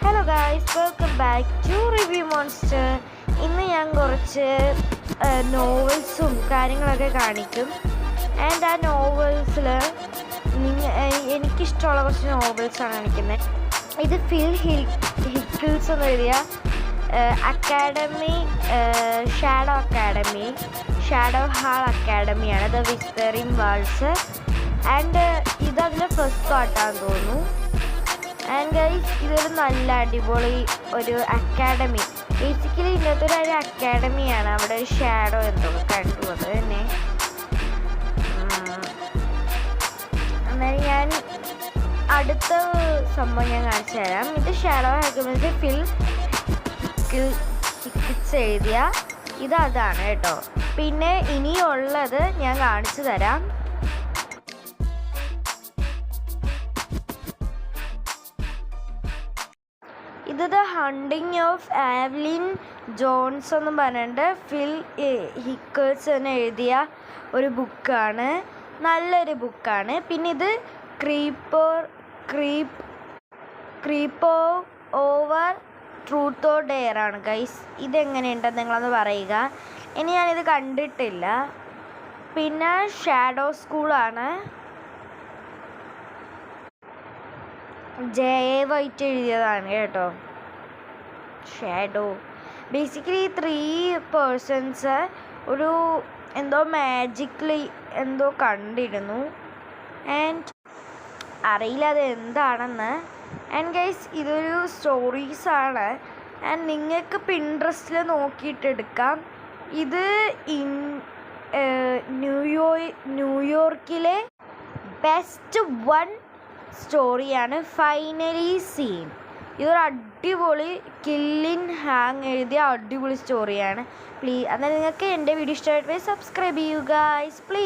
Hello guys, welcome back to review monster. ഇന്ന് ഞാൻ കുറച്ച് നോവൽസും കാര്യങ്ങളൊക്കെ കാണിക്കും. ആൻഡ് ആ നോവൽസിൽ എനിക്കിഷ്ടമുള്ള കുറച്ച് നോവൽസാണ് കാണിക്കുന്നത്. ഇത് ഫിൽ ഹിക്കിൾസ് എന്ന് എഴുതിയ ഷാഡോ ഹാൾ അക്കാഡമിയാണ്. The whispering walls. ആൻഡ് ഇതതിൻ്റെ ഫസ്റ്റ് പാർട്ടാണെന്ന് തോന്നുന്നു. ആൻഡ് ഗൈസ്, ഇതൊരു നല്ല അടിപൊളി ഒരു അക്കാഡമി. ബേസിക്കലി ഇന്നത്തെ ഒരു അക്കാഡമിയാണ്. അവിടെ ഒരു ഷാഡോ എന്തോ കണ്ടു. അത് തന്നെ. എന്നാലും ഞാൻ അടുത്ത സംഭവം ഞാൻ കാണിച്ചു തരാം. ഇത് ഷാഡോ അക്കാഡമി ഫിൽ ഹിക്കിൾസ് എഴുതിയ അതാണ് കേട്ടോ. പിന്നെ ഇനിയുള്ളത് ഞാൻ കാണിച്ചു തരാം. ഇത് ദ ഹണ്ടിങ് ഓഫ് ആവ്ലിൻ ജോൺസ് എന്ന് പറഞ്ഞിട്ട് ഫിൽ ഹിക്കിൾസ് എന്ന് എഴുതിയ ഒരു ബുക്കാണ്. നല്ലൊരു ബുക്കാണ്. പിന്നെ ഇത് ക്രീപ്പോ ഓവർ ട്രൂത്ത് ഓർ ഡെയർ ആണ് ഗൈസ്. ഇതെങ്ങനെയുണ്ടെന്ന് നിങ്ങളൊന്ന് പറയുക. ഇനി ഞാനിത് കണ്ടിട്ടില്ല. പിന്നെ ഷാഡോ സ്കൂളാണ്. ജെ വൈറ്റ് എഴുതിയതാണ് കേട്ടോ. ഷാഡോ ബേസിക്കലി 3 പേഴ്സൺസ് ഒരു എന്തോ മാജിക്കലി എന്തോ കണ്ടിരുന്നു. ആൻഡ് അറിയില്ല അത് എന്താണെന്ന്. ആൻഡ് ഗൈസ്, ഇതൊരു സ്റ്റോറീസാണ്. ആൻഡ് നിങ്ങൾക്ക് പിൻട്രസ്റ്റിൽ നോക്കിയിട്ടെടുക്കാം. ഇത് ന്യൂയോർക്കിലെ ബെസ്റ്റ് 1 സ്റ്റോറിയാണ് ഫൈനലി സീൻ. ഇതൊരു അടിപൊളി കില്ലിൻ ഹാങ് എഴുതിയ അടിപൊളി സ്റ്റോറിയാണ്. പ്ലീസ്, എന്നാൽ നിങ്ങൾക്ക് എൻ്റെ വീഡിയോ ഇഷ്ടമായിട്ട് സബ്സ്ക്രൈബ് ചെയ്യുക ഗൈസ്, പ്ലീസ്.